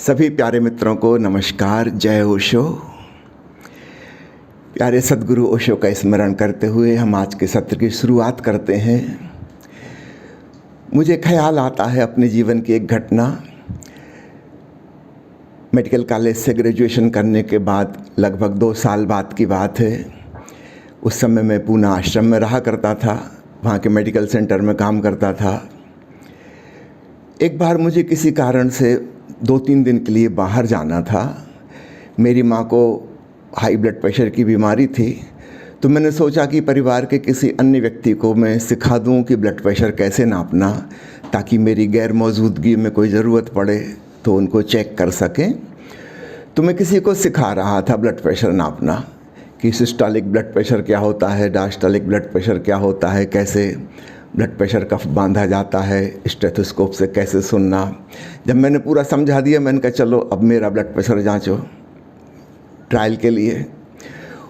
सभी प्यारे मित्रों को नमस्कार। जय ओशो। प्यारे सद्गुरु ओशो का स्मरण करते हुए हम आज के सत्र की शुरुआत करते हैं। मुझे ख्याल आता है अपने जीवन की एक घटना। मेडिकल कॉलेज से ग्रेजुएशन करने के बाद लगभग 2 साल बाद की बात है। उस समय मैं पूना आश्रम में रहा करता था, वहाँ के मेडिकल सेंटर में काम करता था। एक बार मुझे किसी कारण से 2-3 दिन के लिए बाहर जाना था। मेरी माँ को हाई ब्लड प्रेशर की बीमारी थी, तो मैंने सोचा कि परिवार के किसी अन्य व्यक्ति को मैं सिखा दूं कि ब्लड प्रेशर कैसे नापना, ताकि मेरी गैर मौजूदगी में कोई ज़रूरत पड़े तो उनको चेक कर सकें। तो मैं किसी को सिखा रहा था ब्लड प्रेशर नापना कि सिस्टोलिक ब्लड प्रेशर क्या होता है, डायस्टोलिक ब्लड प्रेशर क्या होता है, कैसे ब्लड प्रेशर कफ बांधा जाता है, स्टेथोस्कोप से कैसे सुनना। जब मैंने पूरा समझा दिया, मैंने कहा चलो अब मेरा ब्लड प्रेशर जांचो ट्रायल के लिए।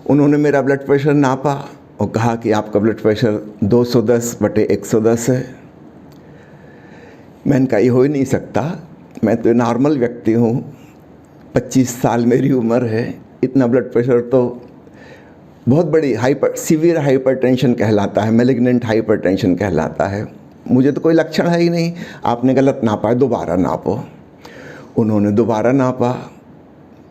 उन्होंने मेरा ब्लड प्रेशर नापा और कहा कि आपका ब्लड प्रेशर 210/110 है। मैंने कहा ये हो ही नहीं सकता, मैं तो नॉर्मल व्यक्ति हूँ, 25 साल मेरी उम्र है, इतना ब्लड प्रेशर तो बहुत बड़ी सीवियर हाइपरटेंशन कहलाता है, मैलिग्नेंट हाइपरटेंशन कहलाता है। मुझे तो कोई लक्षण है ही नहीं, आपने गलत नापा है, दोबारा नापो। उन्होंने दोबारा नापा,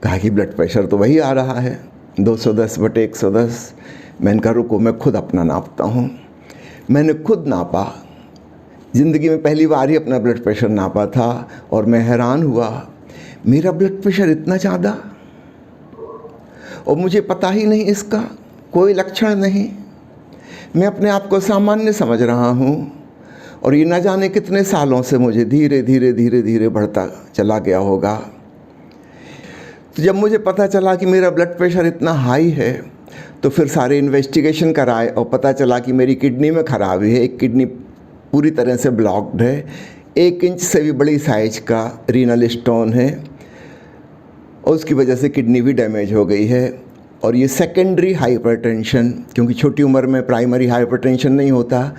कहा कि ब्लड प्रेशर तो वही आ रहा है 210/110। मैंने कहा रुको मैं खुद अपना नापता हूँ। मैंने खुद नापा। ज़िंदगी में पहली बार ही अपना ब्लड प्रेशर नापा था और मैं हैरान हुआ, मेरा ब्लड प्रेशर इतना ज़्यादा और मुझे पता ही नहीं, इसका कोई लक्षण नहीं। मैं अपने आप को सामान्य समझ रहा हूँ और ये न जाने कितने सालों से मुझे धीरे धीरे बढ़ता चला गया होगा। तो जब मुझे पता चला कि मेरा ब्लड प्रेशर इतना हाई है, तो फिर सारे इन्वेस्टिगेशन कराए और पता चला कि मेरी किडनी में खराबी है। एक किडनी पूरी तरह से ब्लॉक्ड है, 1 इंच से भी बड़ी साइज का रीनल स्टोन है और उसकी वजह से किडनी भी डैमेज हो गई है। और ये सेकेंडरी हाइपरटेंशन, क्योंकि छोटी उम्र में प्राइमरी हाइपरटेंशन नहीं होता,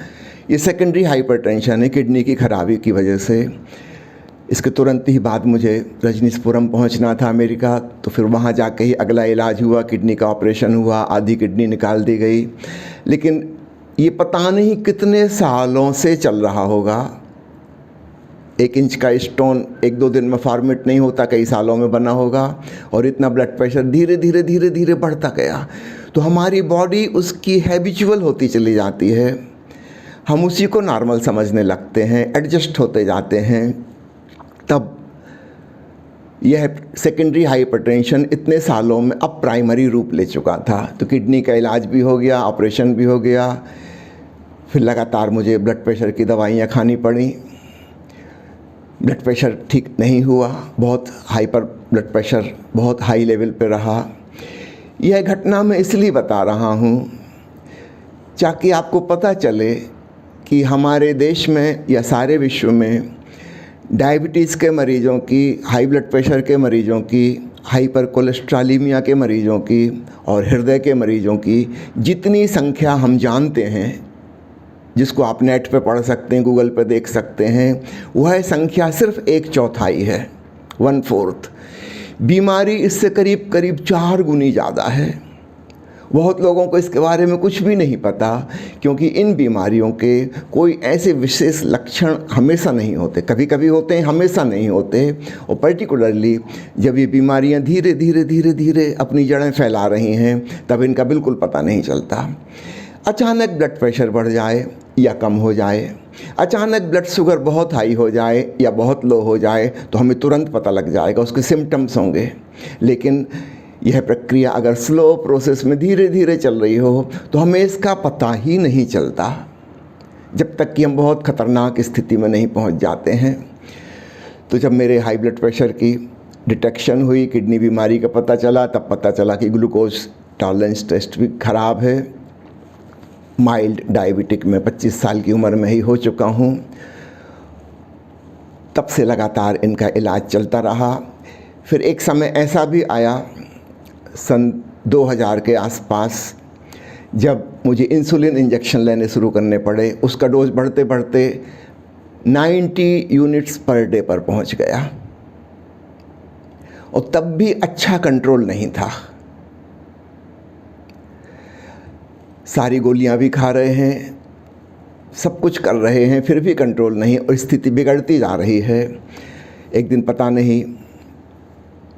ये सेकेंडरी हाइपरटेंशन है किडनी की खराबी की वजह से। इसके तुरंत ही बाद मुझे रजनीशपुरम पहुंचना था अमेरिका, तो फिर वहाँ जाके ही अगला इलाज हुआ, किडनी का ऑपरेशन हुआ, आधी किडनी निकाल दी गई। लेकिन ये पता नहीं कितने सालों से चल रहा होगा। 1 इंच का स्टोन 1-2 दिन में फॉर्मेट नहीं होता, कई सालों में बना होगा। और इतना ब्लड प्रेशर धीरे धीरे बढ़ता गया। तो हमारी बॉडी उसकी हैबिचुअल होती चली जाती है, हम उसी को नॉर्मल समझने लगते हैं, एडजस्ट होते जाते हैं। तब यह सेकेंडरी हाइपरटेंशन इतने सालों में अब प्राइमरी रूप ले चुका था। तो किडनी का इलाज भी हो गया, ऑपरेशन भी हो गया, फिर लगातार मुझे ब्लड प्रेशर की दवाइयाँ खानी पड़ी। ब्लड प्रेशर ठीक नहीं हुआ, बहुत ब्लड प्रेशर बहुत हाई लेवल पे रहा। यह घटना मैं इसलिए बता रहा हूँ ताकि आपको पता चले कि हमारे देश में या सारे विश्व में डायबिटीज़ के मरीजों की, हाई ब्लड प्रेशर के मरीजों की, हाइपर कोलेस्ट्रॉलीमिया के मरीजों की और हृदय के मरीजों की जितनी संख्या हम जानते हैं, जिसको आप नेट पे पढ़ सकते हैं, गूगल पे देख सकते हैं, वह संख्या सिर्फ 1/4 है, 1/4। बीमारी इससे करीब 4 गुनी ज़्यादा है। बहुत लोगों को इसके बारे में कुछ भी नहीं पता, क्योंकि इन बीमारियों के कोई ऐसे विशेष लक्षण हमेशा नहीं होते, कभी कभी होते हैं, हमेशा नहीं होते। और पर्टिकुलरली जब ये बीमारियां धीरे धीरे अपनी जड़ें फैला रही हैं, तब इनका बिल्कुल पता नहीं चलता। अचानक ब्लड प्रेशर बढ़ जाए या कम हो जाए, अचानक ब्लड शुगर बहुत हाई हो जाए या बहुत लो हो जाए, तो हमें तुरंत पता लग जाएगा, उसके सिम्टम्स होंगे। लेकिन यह प्रक्रिया अगर स्लो प्रोसेस में धीरे धीरे चल रही हो, तो हमें इसका पता ही नहीं चलता, जब तक कि हम बहुत ख़तरनाक स्थिति में नहीं पहुंच जाते हैं। तो जब मेरे हाई ब्लड प्रेशर की डिटेक्शन हुई, किडनी बीमारी का पता चला, तब पता चला कि ग्लूकोज टॉलरेंस टेस्ट भी ख़राब है। माइल्ड डायबिटिक में 25 साल की उम्र में ही हो चुका हूँ। तब से लगातार इनका इलाज चलता रहा। फिर एक समय ऐसा भी आया सन 2000 के आसपास, जब मुझे इंसुलिन इंजेक्शन लेने शुरू करने पड़े। उसका डोज बढ़ते बढ़ते 90 यूनिट्स पर डे पर पहुंच गया। और तब भी अच्छा कंट्रोल नहीं था। सारी गोलियां भी खा रहे हैं, सब कुछ कर रहे हैं, फिर भी कंट्रोल नहीं और स्थिति बिगड़ती जा रही है। एक दिन पता नहीं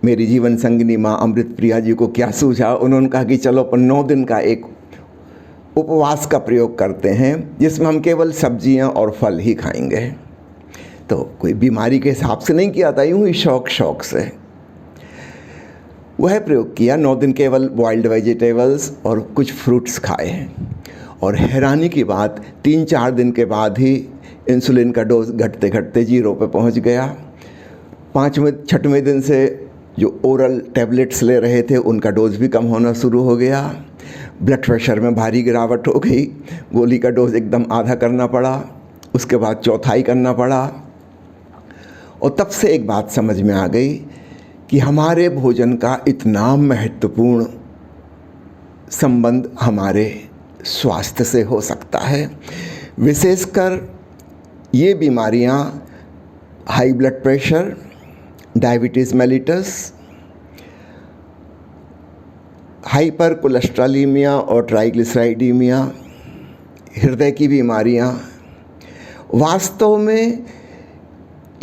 मेरी जीवन संगिनी माँ अमृत प्रिया जी को क्या सूझा, उन्होंने कहा कि चलो अपन 9 दिन का एक उपवास का प्रयोग करते हैं जिसमें हम केवल सब्जियां और फल ही खाएंगे। तो कोई बीमारी के हिसाब से नहीं किया था, यूं ही शौक से वह प्रयोग किया। 9 दिन केवल बॉइल्ड वेजिटेबल्स और कुछ फ्रूट्स खाए और हैरानी की बात 3-4 दिन के बाद ही इंसुलिन का डोज घटते घटते 0 पे पहुंच गया। 5वें-6वें दिन से जो ओरल टैबलेट्स ले रहे थे उनका डोज भी कम होना शुरू हो गया। ब्लड प्रेशर में भारी गिरावट हो गई, गोली का डोज एकदम आधा करना पड़ा, उसके बाद चौथाई करना पड़ा। और तब से एक बात समझ में आ गई कि हमारे भोजन का इतना महत्वपूर्ण संबंध हमारे स्वास्थ्य से हो सकता है। विशेषकर ये बीमारियां high blood pressure, diabetes mellitus, hyper cholesterolaemia और ट्राइग्लिसराइडीमिया, हृदय की बीमारियां, वास्तव में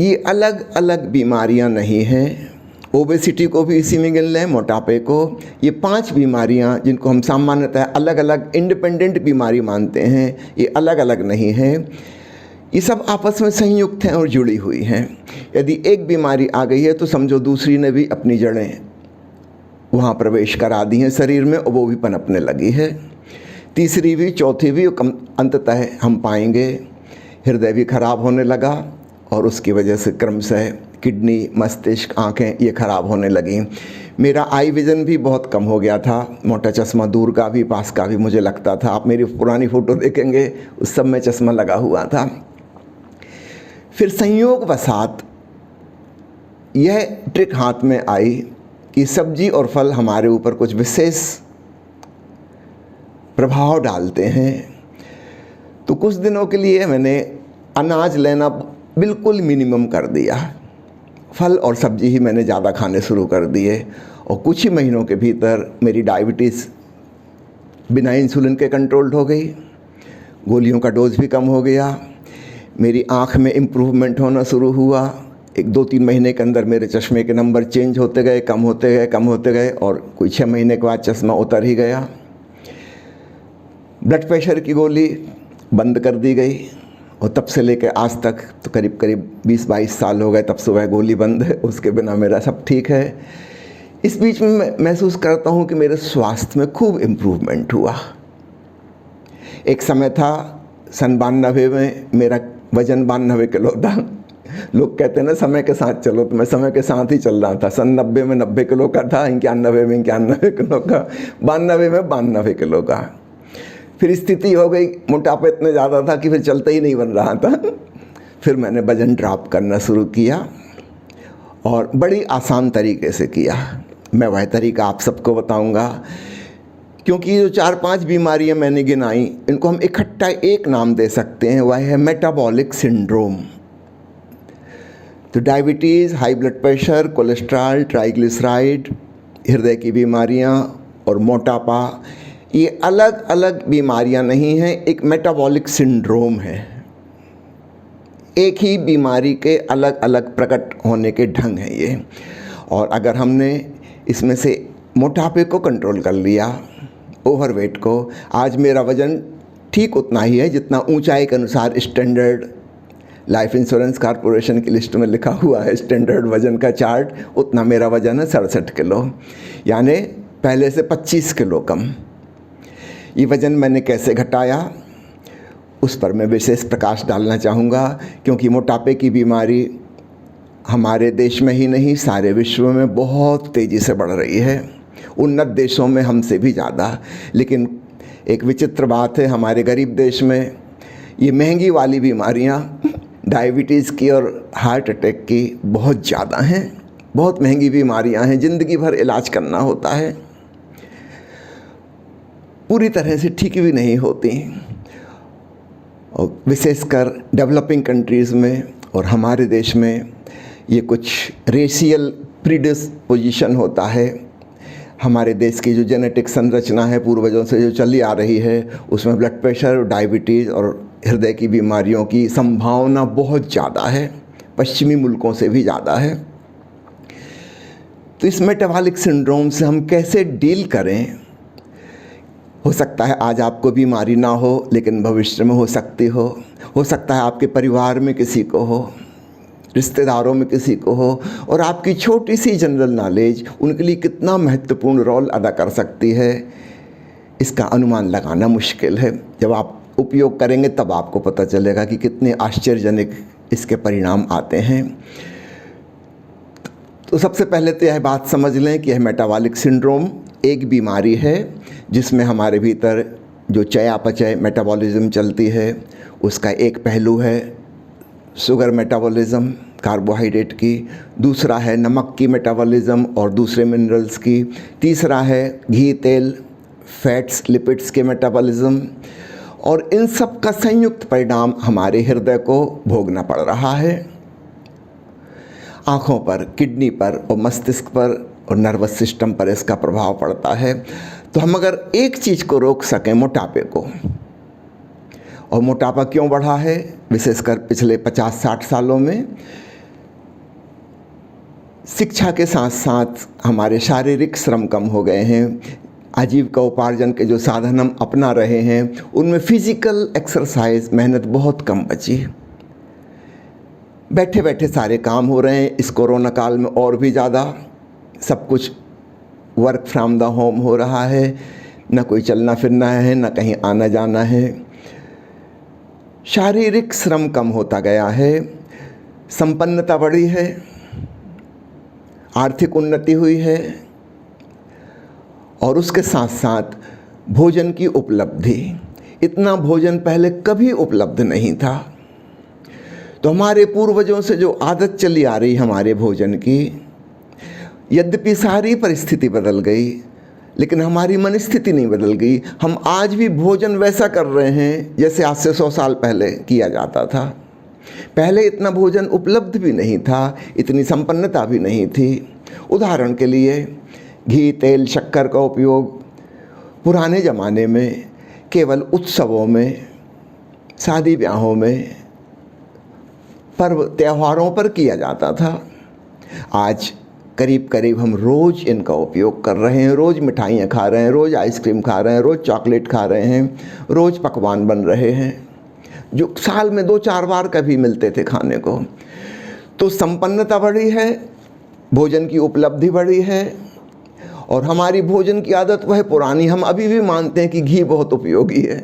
ये अलग अलग बीमारियां नहीं हैं। ओबेसिटी को भी इसी में गिन लें, मोटापे को। ये 5 बीमारियां जिनको हम सामान्यतः अलग अलग इंडिपेंडेंट बीमारी मानते हैं, ये अलग अलग नहीं हैं। ये सब आपस में संयुक्त हैं और जुड़ी हुई हैं। यदि एक बीमारी आ गई है तो समझो दूसरी ने भी अपनी जड़ें वहाँ प्रवेश करा दी हैं शरीर में और वो भी पनपने लगी है। तीसरी भी, चौथी भी, अंततः हम पाएंगे हृदय भी खराब होने लगा और उसकी वजह से क्रमशः किडनी, मस्तिष्क, आँखें ये खराब होने लगी। मेरा आई विज़न भी बहुत कम हो गया था, मोटा चश्मा दूर का भी पास का भी मुझे लगता था। आप मेरी पुरानी फ़ोटो देखेंगे, उस सब में चश्मा लगा हुआ था। फिर संयोगवशात यह ट्रिक हाथ में आई कि सब्जी और फल हमारे ऊपर कुछ विशेष प्रभाव डालते हैं। तो कुछ दिनों के लिए मैंने अनाज लेना बिल्कुल मिनिमम कर दिया, फल और सब्जी ही मैंने ज़्यादा खाने शुरू कर दिए और कुछ ही महीनों के भीतर मेरी डायबिटीज़ बिना इंसुलिन के कंट्रोल्ड हो गई, गोलियों का डोज भी कम हो गया, मेरी आँख में इम्प्रूवमेंट होना शुरू हुआ। 1-2-3 महीने के अंदर मेरे चश्मे के नंबर चेंज होते गए, कम होते गए और कोई 6 महीने के बाद चश्मा उतर ही गया। ब्लड प्रेशर की गोली बंद कर दी गई और तब से लेकर आज तक तो करीब 20-22 साल हो गए, तब से वह गोली बंद है, उसके बिना मेरा सब ठीक है। इस बीच में मैं महसूस करता हूँ कि मेरे स्वास्थ्य में खूब इम्प्रूवमेंट हुआ। एक समय था सन 92 में मेरा वज़न 92 किलो था। लोग कहते हैं ना समय के साथ चलो, तो मैं समय के साथ ही चल रहा था। सन 90 में 90 किलो का था, 91 में 91 किलो का, 92 में 92 किलो का। फिर स्थिति हो गई, मोटापा इतने ज़्यादा था कि फिर चलते ही नहीं बन रहा था। फिर मैंने वज़न ड्रॉप करना शुरू किया और बड़ी आसान तरीके से किया। मैं वह तरीका आप सबको बताऊंगा, क्योंकि जो 4-5 बीमारियां मैंने गिनाई, इनको हम इकट्ठा एक नाम दे सकते हैं, वह है मेटाबॉलिक सिंड्रोम। तो diabetes, high blood pressure, cholesterol, triglyceride, हृदय की बीमारियां और मोटापा, ये अलग अलग बीमारियां नहीं हैं, एक मेटाबॉलिक सिंड्रोम है। एक ही बीमारी के अलग अलग प्रकट होने के ढंग हैं ये। और अगर हमने इसमें से मोटापे को कंट्रोल कर लिया, ओवरवेट को, आज मेरा वज़न ठीक उतना ही है जितना ऊंचाई के अनुसार स्टैंडर्ड लाइफ इंश्योरेंस कॉरपोरेशन की लिस्ट में लिखा हुआ है, स्टैंडर्ड वज़न का चार्ट, उतना मेरा वज़न है 67 किलो, यानी पहले से 25 किलो कम। ये वज़न मैंने कैसे घटाया, उस पर मैं विशेष प्रकाश डालना चाहूँगा, क्योंकि मोटापे की बीमारी हमारे देश में ही नहीं सारे विश्व में बहुत तेज़ी से बढ़ रही है, उन्नत देशों में हमसे भी ज़्यादा। लेकिन एक विचित्र बात है, हमारे गरीब देश में ये महंगी वाली बीमारियाँ डायबिटीज़ की और हार्ट अटैक की बहुत ज़्यादा हैं, बहुत महंगी बीमारियाँ हैं, ज़िंदगी भर इलाज करना होता है, पूरी तरह से ठीक भी नहीं होती। और विशेषकर डेवलपिंग कंट्रीज़ में और हमारे देश में ये कुछ रेशियल प्रीडिस्पोजिशन होता है। हमारे देश की जो जेनेटिक संरचना है पूर्वजों से जो चली आ रही है, उसमें ब्लड प्रेशर, डायबिटीज़ और हृदय की बीमारियों की संभावना बहुत ज़्यादा है, पश्चिमी मुल्कों से भी ज़्यादा है। तो इस मेटाबॉलिक सिंड्रोम से हम कैसे डील करें? हो सकता है आज आपको बीमारी ना हो, लेकिन भविष्य में हो सकती हो सकता है आपके परिवार में किसी को हो, रिश्तेदारों में किसी को हो, और आपकी छोटी सी जनरल नॉलेज उनके लिए कितना महत्वपूर्ण रोल अदा कर सकती है, इसका अनुमान लगाना मुश्किल है। जब आप उपयोग करेंगे तब आपको पता चलेगा कि कितने आश्चर्यजनक इसके परिणाम आते हैं। तो सबसे पहले तो यह बात समझ लें कि यह मेटाबॉलिक सिंड्रोम एक बीमारी है जिसमें हमारे भीतर जो चयापचय मेटाबॉलिज्म चलती है, उसका एक पहलू है शुगर मेटाबॉलिज्म, कार्बोहाइड्रेट की, दूसरा है नमक की मेटाबॉलिज्म और दूसरे मिनरल्स की, तीसरा है घी, तेल, फैट्स, लिपिड्स के मेटाबॉलिज्म, और इन सब का संयुक्त परिणाम हमारे हृदय को भोगना पड़ रहा है। आँखों पर, किडनी पर और मस्तिष्क पर और नर्वस सिस्टम पर इसका प्रभाव पड़ता है। तो हम अगर एक चीज़ को रोक सकें, मोटापे को, और मोटापा क्यों बढ़ा है विशेषकर पिछले 50-60 सालों में, शिक्षा के साथ साथ हमारे शारीरिक श्रम कम हो गए हैं, आजीविका उपार्जन के जो साधन हम अपना रहे हैं उनमें फिजिकल एक्सरसाइज, मेहनत बहुत कम बची। बैठे बैठे सारे काम हो रहे हैं। इस कोरोना काल में और भी ज़्यादा सब कुछ वर्क फ्रॉम द होम हो रहा है, न कोई चलना फिरना है, न कहीं आना जाना है। शारीरिक श्रम कम होता गया है, संपन्नता बढ़ी है, आर्थिक उन्नति हुई है, और उसके साथ साथ भोजन की उपलब्धि, इतना भोजन पहले कभी उपलब्ध नहीं था। तो हमारे पूर्वजों से जो आदत चली आ रही हमारे भोजन की, यद्यपि सारी परिस्थिति बदल गई लेकिन हमारी मनस्थिति नहीं बदल गई। हम आज भी भोजन वैसा कर रहे हैं जैसे आज से 100 साल पहले किया जाता था। पहले इतना भोजन उपलब्ध भी नहीं था, इतनी संपन्नता भी नहीं थी। उदाहरण के लिए घी, तेल, शक्कर का उपयोग पुराने ज़माने में केवल उत्सवों में, शादी ब्याहों में, पर्व त्योहारों पर किया जाता था। आज करीब करीब हम रोज़ इनका उपयोग कर रहे हैं, रोज़ मिठाइयाँ खा रहे हैं, रोज़ आइसक्रीम खा रहे हैं, रोज़ चॉकलेट खा रहे हैं, रोज़ पकवान बन रहे हैं जो साल में 2-4 बार कभी मिलते थे खाने को। तो संपन्नता बढ़ी है, भोजन की उपलब्धि बढ़ी है, और हमारी भोजन की आदत वह पुरानी, हम अभी भी मानते हैं कि घी बहुत उपयोगी है।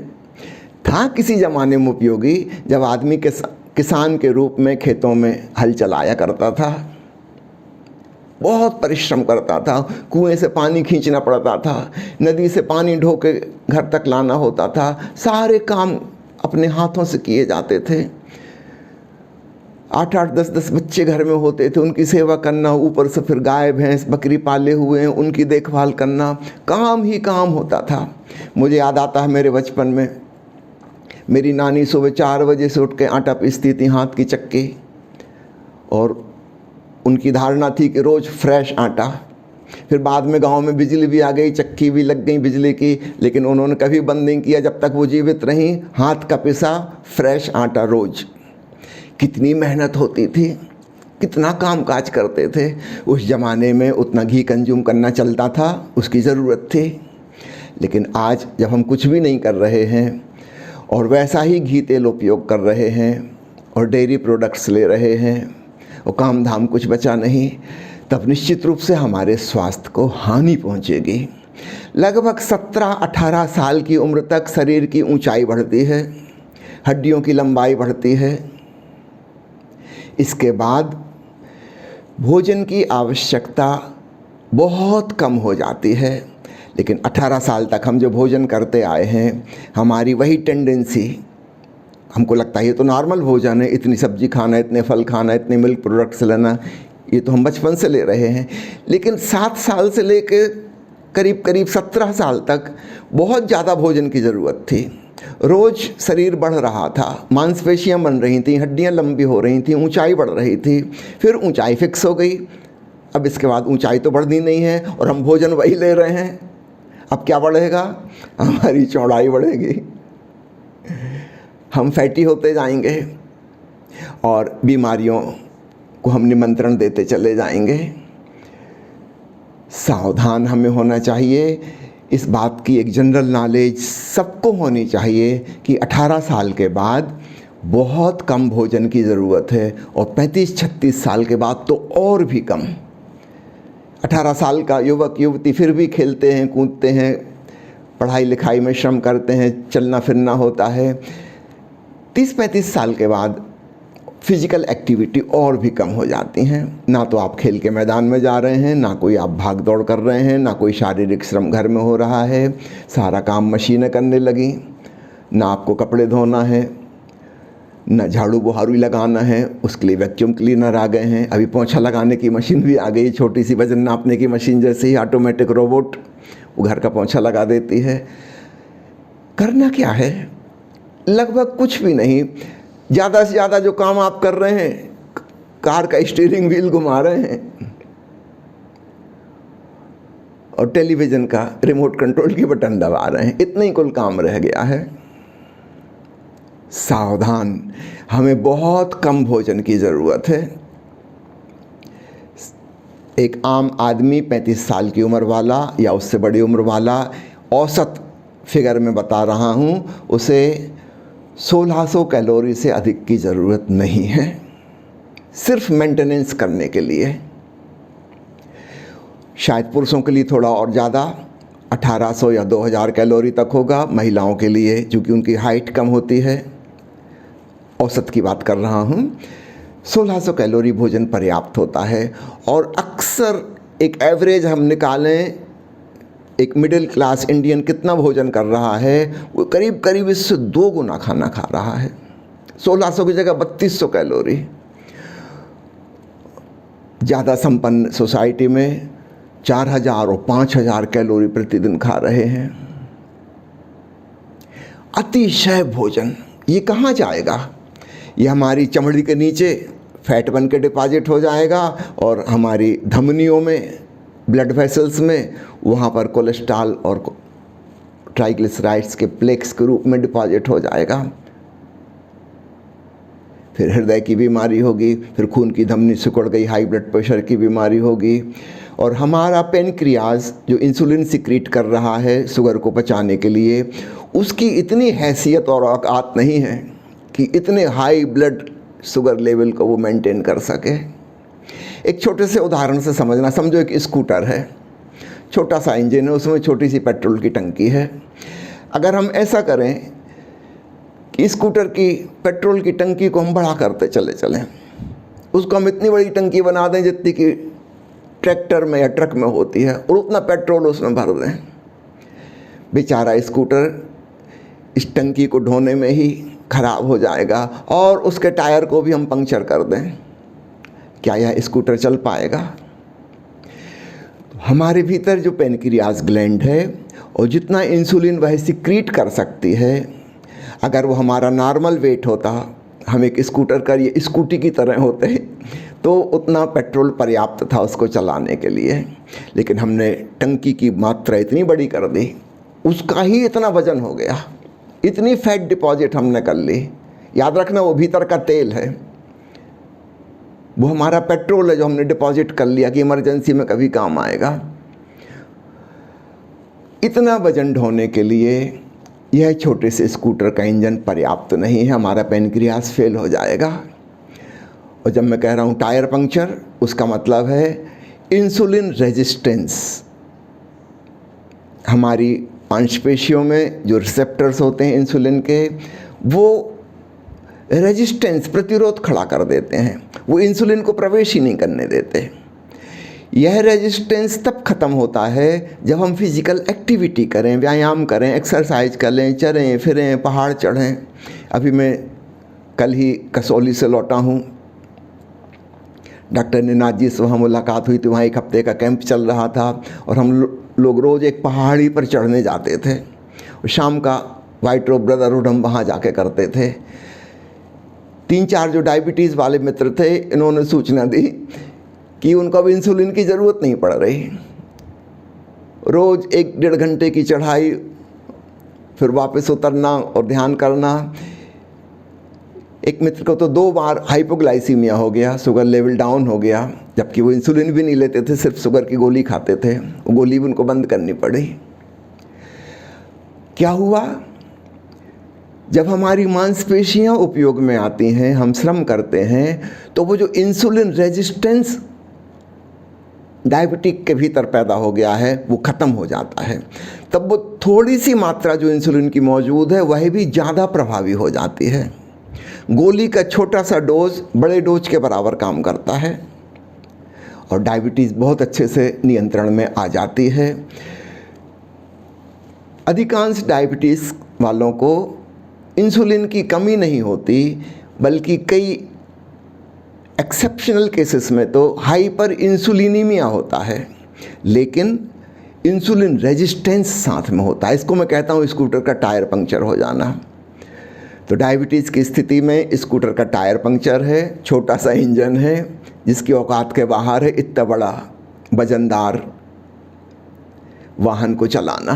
था किसी ज़माने में उपयोगी जब आदमी किसान के रूप में खेतों में हल चलाया करता था, बहुत परिश्रम करता था, कुएं से पानी खींचना पड़ता था, नदी से पानी ढो के घर तक लाना होता था, सारे काम अपने हाथों से किए जाते थे। 8-8, 10-10 बच्चे घर में होते थे, उनकी सेवा करना, ऊपर से फिर गाय भैंस बकरी पाले हुए हैं, उनकी देखभाल करना, काम ही काम होता था। मुझे याद आता है मेरे बचपन में मेरी नानी सुबह 4 बजे से उठ के आटा पीसती थी, हाथ की चक्की, और उनकी धारणा थी कि रोज़ फ्रेश आटा। फिर बाद में गांव में बिजली भी आ गई, चक्की भी लग गई बिजली की, लेकिन उन्होंने कभी बंद नहीं किया जब तक वो जीवित रहीं, हाथ का पिसा फ्रेश आटा रोज़। कितनी मेहनत होती थी, कितना काम काज करते थे। उस ज़माने में उतना घी कंज्यूम करना चलता था, उसकी ज़रूरत थी। लेकिन आज जब हम कुछ भी नहीं कर रहे हैं और वैसा ही घी तेल उपयोग कर रहे हैं और डेयरी प्रोडक्ट्स ले रहे हैं और काम धाम कुछ बचा नहीं, तब निश्चित रूप से हमारे स्वास्थ्य को हानि पहुंचेगी। लगभग 17-18 साल की उम्र तक शरीर की ऊंचाई बढ़ती है, हड्डियों की लंबाई बढ़ती है। इसके बाद भोजन की आवश्यकता बहुत कम हो जाती है। लेकिन 18 साल तक हम जो भोजन करते आए हैं, हमारी वही टेंडेंसी, हमको लगता है ये तो नॉर्मल भोजन है, इतनी सब्जी खाना, इतने फल खाना, इतने मिल्क प्रोडक्ट्स लेना, ये तो हम बचपन से ले रहे हैं। लेकिन 7 साल से लेकर करीब करीब 17 साल तक बहुत ज़्यादा भोजन की ज़रूरत थी। रोज़ शरीर बढ़ रहा था, मांसपेशियाँ बन रही थी, हड्डियाँ लंबी हो रही थी, ऊंचाई बढ़ रही थी। फिर ऊंचाई फिक्स हो गई, अब इसके बाद ऊंचाई तो बढ़नी नहीं है और हम भोजन वही ले रहे हैं। अब क्या बढ़ेगा? हमारी चौड़ाई बढ़ेगी, हम फैटी होते जाएंगे और बीमारियों को हम निमंत्रण देते चले जाएंगे। सावधान हमें होना चाहिए। इस बात की एक जनरल नॉलेज सबको होनी चाहिए कि 18 साल के बाद बहुत कम भोजन की ज़रूरत है और 35-36 साल के बाद तो और भी कम। 18 साल का युवक युवती फिर भी खेलते हैं, कूदते हैं, पढ़ाई लिखाई में श्रम करते हैं, चलना फिरना होता है। 30-35 साल के बाद फिज़िकल एक्टिविटी और भी कम हो जाती हैं। ना तो आप खेल के मैदान में जा रहे हैं, ना कोई आप भाग दौड़ कर रहे हैं, ना कोई शारीरिक श्रम घर में हो रहा है, सारा काम मशीनें करने लगी। ना आपको कपड़े धोना है, ना झाड़ू बुहारू लगाना है, उसके लिए वैक्यूम क्लीनर आ गए हैं। अभी पोंछा लगाने की मशीन भी आ गई, छोटी सी वजन नापने की मशीन जैसे ही, ऑटोमेटिक रोबोट, वो घर का पोंछा लगा देती है। करना क्या है? लगभग कुछ भी नहीं। ज़्यादा से ज़्यादा जो काम आप कर रहे हैं, कार का स्टीयरिंग व्हील घुमा रहे हैं और टेलीविज़न का रिमोट कंट्रोल की बटन दबा रहे हैं, इतना ही कुल काम रह गया है। सावधान, हमें बहुत कम भोजन की ज़रूरत है। एक आम आदमी 35 साल की उम्र वाला या उससे बड़ी उम्र वाला, औसत फिगर में बता रहा हूँ, उसे 1600 कैलोरी से अधिक की ज़रूरत नहीं है, सिर्फ मेंटेनेंस करने के लिए। शायद पुरुषों के लिए थोड़ा और ज़्यादा, 1800 या 2000 कैलोरी तक होगा। महिलाओं के लिए, चूँकि उनकी हाइट कम होती है, औसत की बात कर रहा हूँ, 1600 कैलोरी भोजन पर्याप्त होता है। और अक्सर एक एवरेज हम निकालें, एक मिडिल क्लास इंडियन कितना भोजन कर रहा है, वो करीब करीब इससे 2 गुना खाना खा रहा है। 1600 की जगह 3200 कैलोरी। ज़्यादा संपन्न सोसाइटी में 4000 और 5000 कैलोरी प्रतिदिन खा रहे हैं। अतिशय भोजन ये कहाँ जाएगा? ये हमारी चमड़ी के नीचे फैट बन के डिपॉजिट हो जाएगा और हमारी धमनियों में, ब्लड वेसल्स में, वहाँ पर कोलेस्ट्रॉल और ट्राइग्लिसराइड्स के प्लेक्स के रूप में डिपॉजिट हो जाएगा। फिर हृदय की बीमारी होगी, फिर खून की धमनी सिकुड़ गई, हाई ब्लड प्रेशर की बीमारी होगी। और हमारा पेनक्रियाज जो इंसुलिन सिक्रीट कर रहा है शुगर को पचाने के लिए, उसकी इतनी हैसियत और औकात नहीं है कि इतने हाई ब्लड शुगर लेवल को वो मेंटेन कर सके। एक छोटे से उदाहरण से समझना, समझो एक स्कूटर है, छोटा सा इंजन है, उसमें छोटी सी पेट्रोल की टंकी है। अगर हम ऐसा करें कि स्कूटर की पेट्रोल की टंकी को हम बड़ा करते चले चलें, उसको हम इतनी बड़ी टंकी बना दें जितनी कि ट्रैक्टर में या ट्रक में होती है, और उतना पेट्रोल उसमें भर दें, बेचारा स्कूटर इस टंकी को ढोने में ही खराब हो जाएगा और उसके टायर को भी हम पंक्चर कर दें। क्या यह स्कूटर चल पाएगा? हमारे भीतर जो पेनक्रियाज ग्लैंड है और जितना इंसुलिन वह सिक्रीट कर सकती है, अगर वो हमारा नॉर्मल वेट होता, हम एक स्कूटर का ये स्कूटी की तरह होते, तो उतना पेट्रोल पर्याप्त था उसको चलाने के लिए। लेकिन हमने टंकी की मात्रा इतनी बड़ी कर दी, उसका ही इतना वजन हो गया, इतनी फैट डिपॉजिट हमने कर ली। याद रखना, वो भीतर का तेल है, वो हमारा पेट्रोल है जो हमने डिपॉजिट कर लिया कि इमरजेंसी में कभी काम आएगा। इतना वजन ढोने के लिए यह छोटे से स्कूटर का इंजन पर्याप्त नहीं है, हमारा पेनक्रियास फेल हो जाएगा। और जब मैं कह रहा हूँ टायर पंक्चर, उसका मतलब है इंसुलिन रेजिस्टेंस। हमारी मांसपेशियों में जो रिसेप्टर्स होते हैं इंसुलिन के, वो रेजिस्टेंस, प्रतिरोध खड़ा कर देते हैं, वो इंसुलिन को प्रवेश ही नहीं करने देते। यह रेजिस्टेंस तब ख़त्म होता है जब हम फिज़िकल एक्टिविटी करें, व्यायाम करें, एक्सरसाइज करें, चलें फिरें, पहाड़ चढ़ें। अभी मैं कल ही कसौली से लौटा हूँ, डॉक्टर निनाद जी से वहाँ मुलाकात हुई थी, वहाँ 1 हफ्ते का कैंप चल रहा था और हम लोग रोज़ एक पहाड़ी पर चढ़ने जाते थे। शाम का वाइट रोप ब्रदरहुड हम वहाँ जाके करते थे। 3-4 जो डायबिटीज़ वाले मित्र थे, इन्होंने सूचना दी कि उनको अब इंसुलिन की ज़रूरत नहीं पड़ रही। रोज़ 1-1.5 घंटे की चढ़ाई, फिर वापस उतरना और ध्यान करना। एक मित्र को तो 2 बार हाइपोग्लाइसीमिया हो गया, शुगर लेवल डाउन हो गया, जबकि वो इंसुलिन भी नहीं लेते थे, सिर्फ शुगर की गोली खाते थे। वो गोली भी उनको बंद करनी पड़ी। क्या हुआ? जब हमारी मांसपेशियां उपयोग में आती हैं, हम श्रम करते हैं, तो वो जो इंसुलिन रेजिस्टेंस डायबिटिक के भीतर पैदा हो गया है वो ख़त्म हो जाता है। तब वो थोड़ी सी मात्रा जो इंसुलिन की मौजूद है वह भी ज़्यादा प्रभावी हो जाती है। गोली का छोटा सा डोज बड़े डोज के बराबर काम करता है और डायबिटीज़ बहुत अच्छे से नियंत्रण में आ जाती है। अधिकांश डायबिटीज़ वालों को इंसुलिन की कमी नहीं होती, बल्कि कई एक्सेप्शनल केसेस में तो हाइपर इंसुलिनीमिया होता है, लेकिन इंसुलिन रेजिस्टेंस साथ में होता है। इसको मैं कहता हूँ स्कूटर का टायर पंक्चर हो जाना। तो डायबिटीज़ की स्थिति में स्कूटर का टायर पंक्चर है, छोटा सा इंजन है जिसकी औकात के बाहर है इतना बड़ा वजनदार वाहन को चलाना।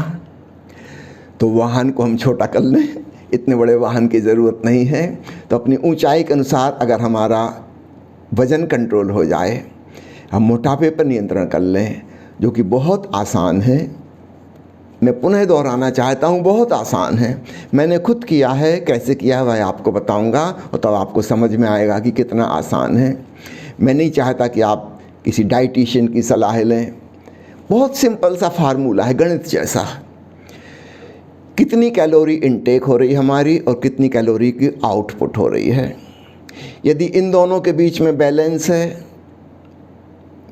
तो वाहन को हम छोटा कर लें, इतने बड़े वाहन की ज़रूरत नहीं है। तो अपनी ऊंचाई के अनुसार अगर हमारा वज़न कंट्रोल हो जाए, हम मोटापे पर नियंत्रण कर लें, जो कि बहुत आसान है। मैं पुनः दोहराना चाहता हूँ, बहुत आसान है। मैंने खुद किया है, कैसे किया है वह आपको बताऊँगा और तब आपको समझ में आएगा कि कितना आसान है। मैं नहीं चाहता कि आप किसी डाइटिशियन की सलाह लें। बहुत सिंपल सा फार्मूला है, गणित जैसा। कितनी कैलोरी इनटेक हो रही है हमारी और कितनी कैलोरी की आउटपुट हो रही है। यदि इन दोनों के बीच में बैलेंस है,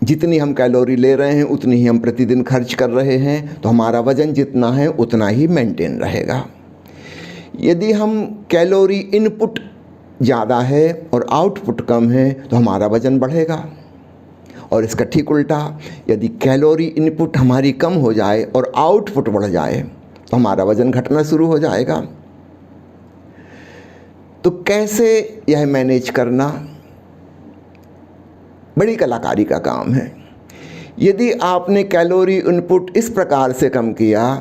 जितनी हम कैलोरी ले रहे हैं उतनी ही हम प्रतिदिन खर्च कर रहे हैं, तो हमारा वज़न जितना है उतना ही मेंटेन रहेगा। यदि हम कैलोरी इनपुट ज़्यादा है और आउटपुट कम है तो हमारा वज़न बढ़ेगा। और इसका ठीक उल्टा, यदि कैलोरी इनपुट हमारी कम हो जाए और आउटपुट बढ़ जाए तो हमारा वज़न घटना शुरू हो जाएगा। तो कैसे यह मैनेज करना बड़ी कलाकारी का काम है। यदि आपने कैलोरी इनपुट इस प्रकार से कम किया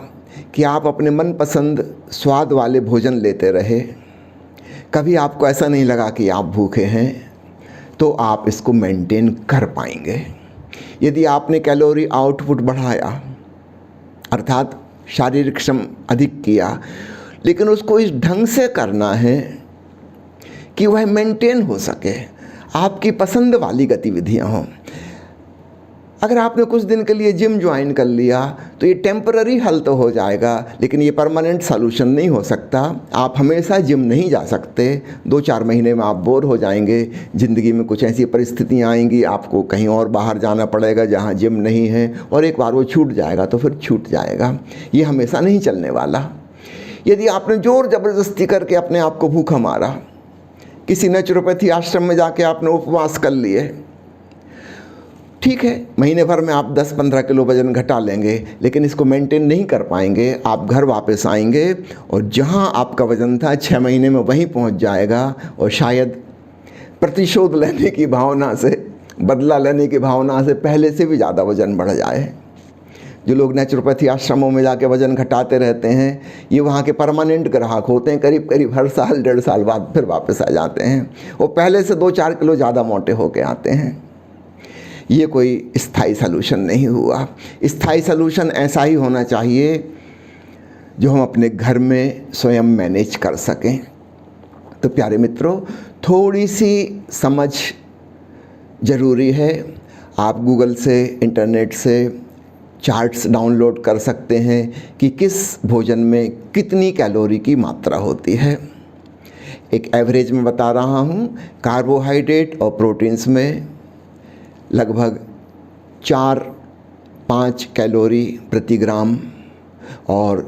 कि आप अपने मनपसंद स्वाद वाले भोजन लेते रहे, कभी आपको ऐसा नहीं लगा कि आप भूखे हैं, तो आप इसको मेंटेन कर पाएंगे। यदि आपने कैलोरी आउटपुट बढ़ाया, अर्थात शारीरिक श्रम अधिक किया, लेकिन उसको इस ढंग से करना है कि वह मेंटेन हो सके, आपकी पसंद वाली गतिविधियां हों। अगर आपने कुछ दिन के लिए जिम ज्वाइन कर लिया तो ये टेम्पररी हल तो हो जाएगा, लेकिन ये परमानेंट सॉल्यूशन नहीं हो सकता। आप हमेशा जिम नहीं जा सकते। 2-4 महीने में आप बोर हो जाएंगे। ज़िंदगी में कुछ ऐसी परिस्थितियाँ आएंगी, आपको कहीं और बाहर जाना पड़ेगा जहाँ जिम नहीं है, और एक बार वो छूट जाएगा तो फिर छूट जाएगा। ये हमेशा नहीं चलने वाला। यदि आपने ज़ोर ज़बरदस्ती करके अपने आप को भूखा मारा, किसी नेचुरोपैथी आश्रम में जाके आपने उपवास कर लिए, ठीक है, महीने भर में आप 10-15 किलो वज़न घटा लेंगे, लेकिन इसको मेंटेन नहीं कर पाएंगे। आप घर वापस आएंगे और जहां आपका वज़न था 6 महीने में वहीं पहुंच जाएगा, और शायद प्रतिशोध लेने की भावना से, बदला लेने की भावना से पहले से भी ज़्यादा वज़न बढ़ जाए। जो लोग नेचुरोपैथी आश्रमों में जाके वज़न घटाते रहते हैं, ये वहाँ के परमानेंट ग्राहक होते हैं। करीब करीब हर साल 1.5 साल बाद फिर वापस आ जाते हैं। वो पहले से 2-4 किलो ज़्यादा मोटे होके आते हैं। ये कोई स्थायी सलूशन नहीं हुआ। स्थायी सलूशन ऐसा ही होना चाहिए जो हम अपने घर में स्वयं मैनेज कर सकें। तो प्यारे मित्रों, थोड़ी सी समझ ज़रूरी है। आप गूगल से, इंटरनेट से चार्ट्स डाउनलोड कर सकते हैं कि किस भोजन में कितनी कैलोरी की मात्रा होती है। एक एवरेज में बता रहा हूँ, कार्बोहाइड्रेट और प्रोटीन्स में लगभग 4-5 कैलोरी प्रति ग्राम, और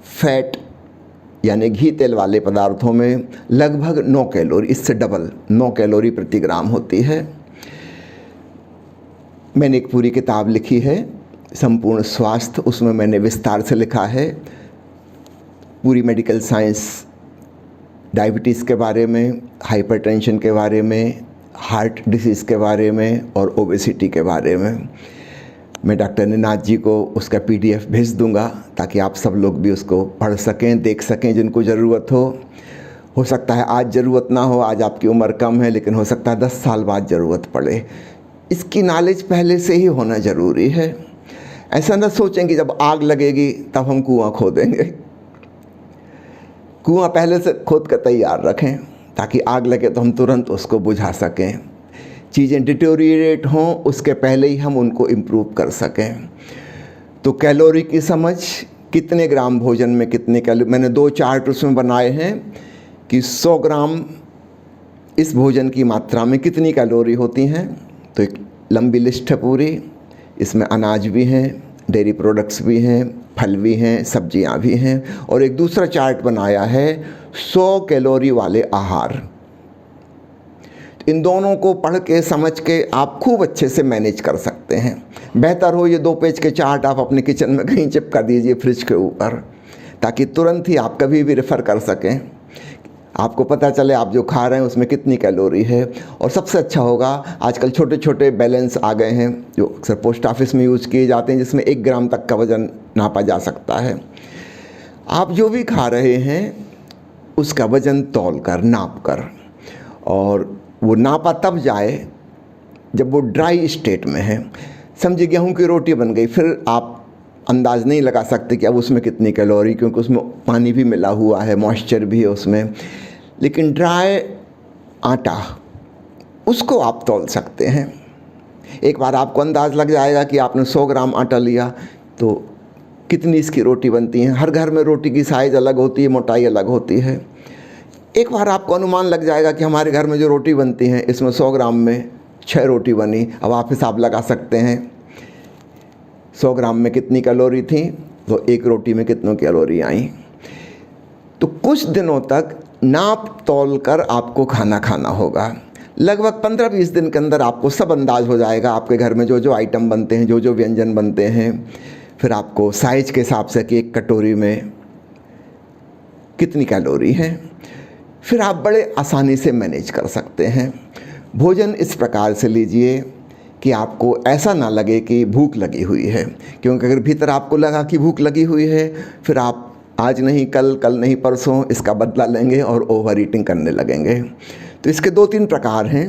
फैट यानी घी तेल वाले पदार्थों में लगभग 9 कैलोरी, इससे डबल 9 कैलोरी प्रति ग्राम होती है। मैंने एक पूरी किताब लिखी है, संपूर्ण स्वास्थ्य, उसमें मैंने विस्तार से लिखा है पूरी मेडिकल साइंस, डायबिटीज़ के बारे में, हाइपरटेंशन के बारे में, हार्ट डिसीज़ के बारे में और ओबेसिटी के बारे में। मैं डॉक्टर निनाद जी को उसका PDF भेज दूंगा ताकि आप सब लोग भी उसको पढ़ सकें, देख सकें, जिनको ज़रूरत हो सकता है आज ज़रूरत ना हो, आज आपकी उम्र कम है, लेकिन हो सकता है 10 साल बाद ज़रूरत पड़े। इसकी नॉलेज पहले से ही होना ज़रूरी है। ऐसा ना सोचें कि जब आग लगेगी तब हम कुआं खोदेंगे। कुआं पहले से खोद कर तैयार रखें ताकि आग लगे तो हम तुरंत उसको बुझा सकें। चीज़ें डिटोरिएट हों उसके पहले ही हम उनको इम्प्रूव कर सकें। तो कैलोरी की समझ, कितने ग्राम भोजन में कितने कैलोरी, मैंने 2 चार्ट उसमें बनाए हैं कि 100 ग्राम इस भोजन की मात्रा में कितनी कैलोरी होती हैं। तो एक लंबी लिस्ट है पूरी, इसमें अनाज भी हैं, डेयरी प्रोडक्ट्स भी हैं, फल भी हैं, सब्जियां भी हैं। और एक दूसरा चार्ट बनाया है 100 कैलोरी वाले आहार। इन दोनों को पढ़ के समझ के आप खूब अच्छे से मैनेज कर सकते हैं। बेहतर हो ये 2 पेज के चार्ट आप अपने किचन में कहीं चिपका दीजिए फ्रिज के ऊपर, ताकि तुरंत ही आप कभी भी रेफ़र कर सकें, आपको पता चले आप जो खा रहे हैं उसमें कितनी कैलोरी है। और सबसे अच्छा होगा, आजकल छोटे छोटे बैलेंस आ गए हैं जो अक्सर पोस्ट ऑफिस में यूज़ किए जाते हैं, जिसमें 1 ग्राम तक का वज़न नापा जा सकता है। आप जो भी खा रहे हैं उसका वज़न तौल कर, नाप कर, और वो नापा तब जाए जब वो ड्राई स्टेट में है। समझिए गेहूं की रोटी बन गई, फिर आप अंदाज़ नहीं लगा सकते कि अब उसमें कितनी कैलोरी, क्योंकि उसमें पानी भी मिला हुआ है, मॉइस्चर भी है उसमें। लेकिन ड्राई आटा, उसको आप तौल सकते हैं। एक बार आपको अंदाज़ लग जाएगा कि आपने 100 ग्राम आटा लिया तो कितनी इसकी रोटी बनती है। हर घर में रोटी की साइज़ अलग होती है, मोटाई अलग होती है। एक बार आपको अनुमान लग जाएगा कि हमारे घर में जो रोटी बनती है इसमें 100 ग्राम में 6 रोटी बनी। अब आप हिसाब लगा सकते हैं 100 ग्राम में कितनी कैलोरी थी, तो 1 रोटी में कितनी कैलोरी आई। तो कुछ दिनों तक नाप तौल कर आपको खाना खाना होगा। लगभग 15-20 दिन के अंदर आपको सब अंदाज़ हो जाएगा आपके घर में जो जो आइटम बनते हैं, जो जो व्यंजन बनते हैं। फिर आपको साइज के हिसाब से कि 1 कटोरी में कितनी कैलोरी है, फिर आप बड़े आसानी से मैनेज कर सकते हैं। भोजन इस प्रकार से लीजिए कि आपको ऐसा ना लगे कि भूख लगी हुई है, क्योंकि अगर भीतर आपको लगा कि भूख लगी हुई है, फिर आप आज नहीं कल, कल नहीं परसों इसका बदला लेंगे और ओवर ईटिंग करने लगेंगे। तो इसके 2-3 प्रकार हैं।